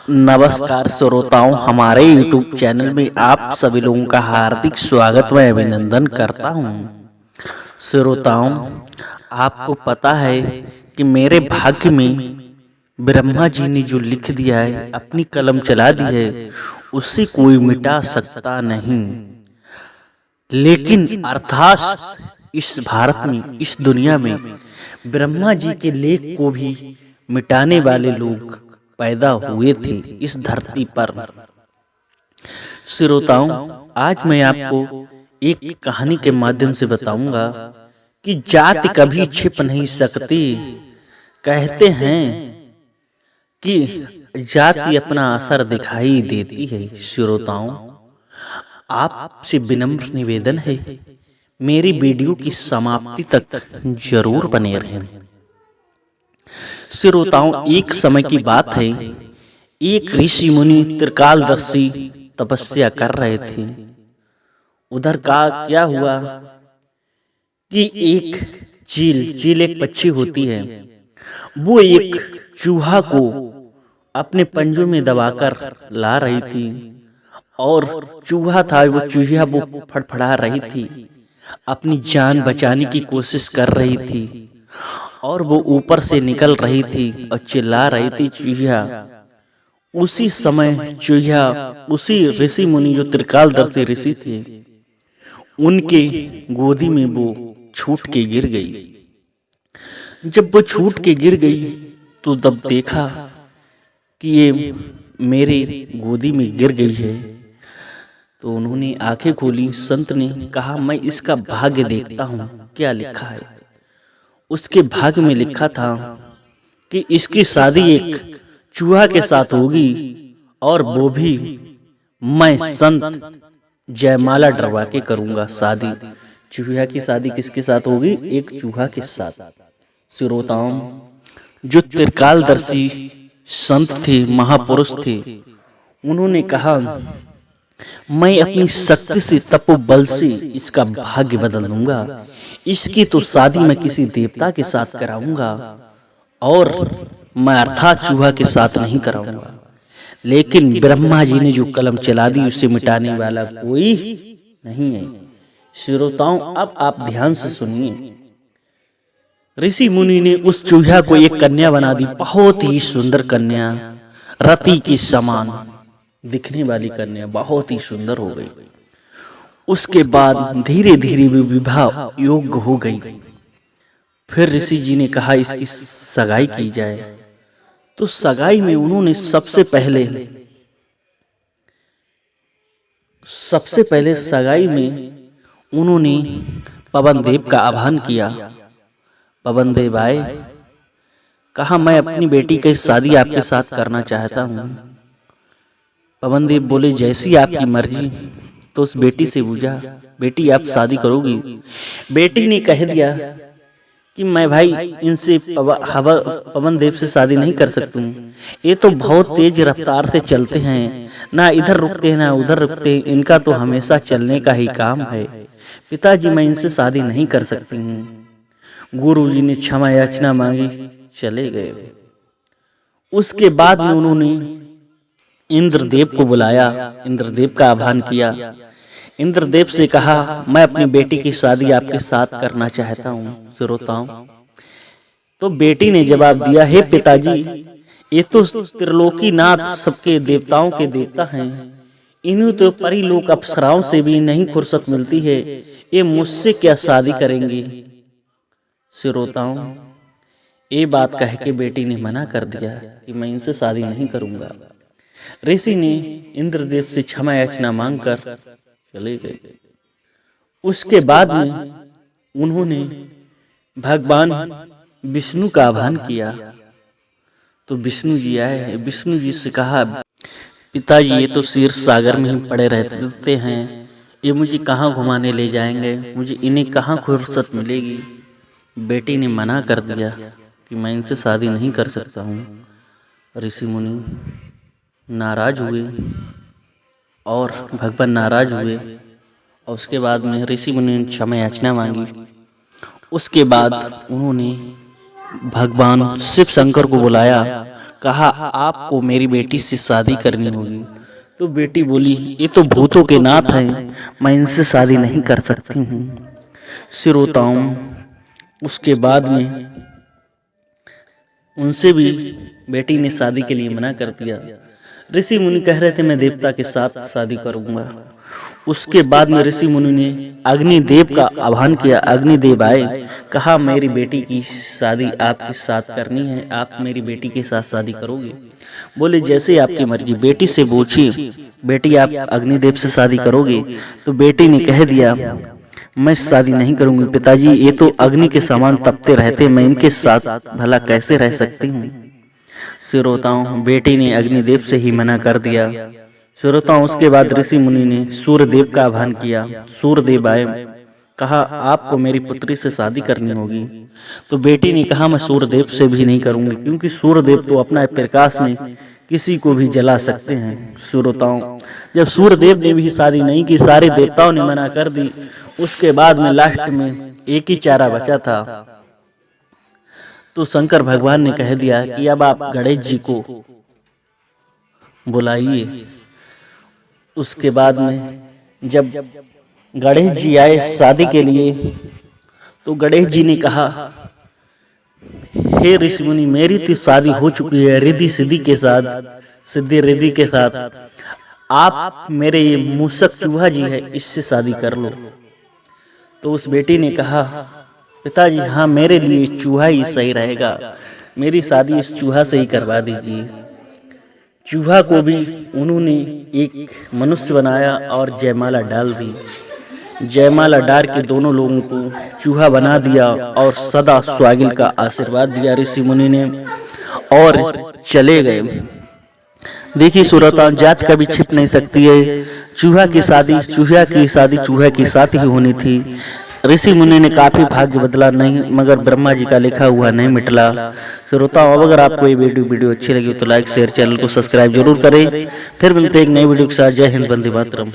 नमस्कार श्रोताओं, हमारे YouTube चैनल में आप सभी लोगों का हार्दिक स्वागत व अभिनंदन करता हूं। श्रोताओं, आपको पता है कि मेरे भाग्य में ब्रह्मा जी ने जो लिख दिया है, अपनी कलम चला दी है, उसे कोई मिटा सकता नहीं। लेकिन अर्थात इस भारत में, इस दुनिया में ब्रह्मा जी के लेख को भी मिटाने वाले लोग पैदा हुए थे इस धरती पर। श्रोताओं, आज मैं आपको एक कहानी के माध्यम से बताऊंगा कि जाति कभी छिप नहीं सकती। कहते हैं कि जाति अपना असर दिखाई देती है। श्रोताओं, आपसे विनम्र निवेदन है, मेरी वीडियो की समाप्ति तक जरूर बने रहें। श्रोताओं, एक समय की बात है, एक ऋषि मुनि त्रिकालदर्शी तपस्या कर रहे थे। उधर का क्या हुआ कि एक चील एक पक्षी होती है, वो एक चूहा को अपने पंजों में दबाकर ला रही थी और चूहा था, वो चूहिया वो फड़फड़ा रही थी, अपनी जान बचाने की कोशिश कर रही थी और वो ऊपर से निकल रही थी और चिल्ला रही थी चूहिया। उसी समय चूहिया उसी ऋषि मुनि जो त्रिकालदर्शी ऋषि थे, उनके गोदी में वो छूट के गिर गई। जब वो छूट के गिर गई तो तब देखा कि ये मेरे गोदी में गिर गई है। तो उन्होंने आंखें खोली। संत ने कहा, मैं इसका भाग्य देखता हूँ, क्या लिखा है। उसके भाग्य में लिखा था कि इसकी शादी एक चूहा के साथ होगी और वो भी मैं संत जयमाला डरवा के करूंगा शादी। चूहा की शादी किसके साथ होगी? एक चूहा के साथ। श्रोताओं, जो त्रिकालदर्शी संत थे, महापुरुष थे, उन्होंने कहा, मैं अपनी शक्ति से, तपोबल से इसका भाग्य बदल दूंगा। इसकी तो शादी मैं किसी देवता के साथ कराऊंगा और मैं अर्थात चूहा के साथ नहीं कराऊंगा। लेकिन ब्रह्मा जी ने जो कलम चला दी, उसे मिटाने वाला कोई नहीं है। श्रोताओं, अब आप ध्यान से सुनिए। ऋषि मुनि ने उस चूहा को एक कन्या बना दी, बहुत ही सुंदर कन्या, रति के समान दिखने वाली कन्या, बहुत ही सुंदर हो गई। उसके बाद धीरे धीरे वो विवाह योग्य हो गई। फिर ऋषि जी ने कहा, इसकी सगाई की जाए। तो सगाई में उन्होंने सबसे पहले सगाई में उन्होंने पवन देव का आह्वान किया। पवन देव आए, कहा, मैं अपनी बेटी की शादी आपके साथ करना चाहता हूँ। पवन देव बोले, जैसी आपकी मर्जी। तो उस बेटी से पूछा, बेटी आप शादी करोगी? बेटी ने कह दिया कि मैं भाई इनसे पवन देव से शादी नहीं कर सकती हूँ। ये तो बहुत तेज रफ्तार से चलते हैं, ना इधर रुकते हैं ना उधर रुकते हैं, इनका तो हमेशा चलने का ही काम है। पिताजी, मैं इनसे शादी नहीं कर सकती हूँ। गुरु जी ने क्षमा याचना मांगी, चले गए। उसके बाद में उन्होंने इंद्रदेव को बुलाया, इंद्रदेव का आह्वान किया। इंद्रदेव से कहा, मैं अपनी बेटी की शादी आपके साथ करना चाहता हूँ। श्रोताओं, तो बेटी ने जवाब दिया, हे पिताजी, ये तो त्रिलोकीनाथ सबके देवताओं के देवता हैं, इन्हें तो परिलोक अप्सराओं से भी नहीं फुर्सत मिलती है, ये मुझसे क्या शादी करेंगी। श्रोताओं, ये बात कह के बेटी ने मना कर दिया कि मैं इनसे शादी नहीं करूंगा। ऋषि ने इंद्रदेव से क्षमा याचना मांगकर चले गए। उसके बाद में उन्होंने भगवान विष्णु का आह्वान किया। तो विष्णु जी आए। विष्णु जी से कहा, पिताजी, ये तो क्षीर सागर में ही पड़े रहते हैं, ये मुझे कहाँ घुमाने ले जाएंगे, मुझे इन्हें कहाँ फुर्सत मिलेगी। बेटी ने मना कर दिया कि मैं इनसे शादी नहीं कर सकता हूँ। ऋषि मुनि नाराज हुए और भगवान नाराज हुए और उसके बाद में ऋषि मुनि ने क्षमा याचना मांगी। उसके बाद उन्होंने भगवान शिव शंकर को बुलाया कहा आपको मेरी बेटी से शादी करनी होगी। तो बेटी बोली ये तो भूतों के नाथ हैं, मैं इनसे शादी नहीं कर सकती हूँ। श्रोताओं, उसके बाद में उनसे भी बेटी ने शादी के लिए मना कर दिया। ऋषि मुनि कह रहे थे मैं देवता के साथ शादी करूंगा। उसके बाद में ऋषि मुनि ने अग्निदेव का आह्वान किया। अग्निदेव आए, कहा मेरी बेटी की शादी आपके साथ करनी है, आप मेरी बेटी के साथ शादी करोगे? बोले जैसे आपकी मर्जी। बेटी से पूछिए बेटी आप अग्निदेव से शादी करोगे? तो बेटी ने कह दिया मैं शादी नहीं करूंगी पिताजी, ये तो अग्नि के समान तपते रहते, मैं इनके साथ भला कैसे रह सकती हूँ। श्रोताओं, बेटी ने अग्निदेव से ही मना कर दिया। श्रोताओं, उसके बाद ऋषि मुनि ने सूर्यदेव का आह्वान किया। सूर्यदेव आए, कहा आपको मेरी पुत्री से शादी करनी होगी। तो बेटी ने कहा मैं सूर्यदेव से भी नहीं करूंगी, क्योंकि सूर्यदेव तो अपना प्रकाश में किसी को भी जला सकते हैं। श्रोताओं, जब सूर्यदेव ने भी शादी नहीं की, सारे देवताओं ने मना कर दी, उसके बाद में लास्ट में एक ही चारा बचा था। तो शंकर भगवान ने कह दिया कि अब आप गणेश जी को बुलाइए। उसके बाद में जब गणेश जी आए शादी के लिए, तो गणेश जी ने कहा हे ऋषि मुनि, मेरी तो शादी हो चुकी है रिद्धि सिद्धि के साथ, सिद्धि रिद्धि के साथ। आप मेरे ये मूसक चूहा जी है, इससे शादी कर लो। तो उस बेटी ने कहा पिताजी हाँ, मेरे लिए चूहा ही सही रहेगा, मेरी शादी इस चूहा से ही करवा दीजिए। चूहा को भी उन्होंने एक मनुष्य बनाया और जयमाला डाल दी। जयमाला डाल के दोनों लोगों को चूहा बना दिया और सदा स्वागिल का आशीर्वाद दिया ऋषि मुनि ने, और चले गए। देखिए श्रोताओं, जात कभी छिप नहीं सकती है। चूहा की शादी चूहा के साथ ही होनी थी। ऋषि मुनि ने काफी भाग्य बदला नहीं, मगर ब्रह्मा जी का लिखा हुआ नहीं मिटला। श्रोताओं, अब अगर आपको ये वीडियो अच्छी लगी तो लाइक शेयर, चैनल को सब्सक्राइब जरूर करें। फिर मिलते हैं एक नई वीडियो के साथ। जय हिंद, वंदे मातरम।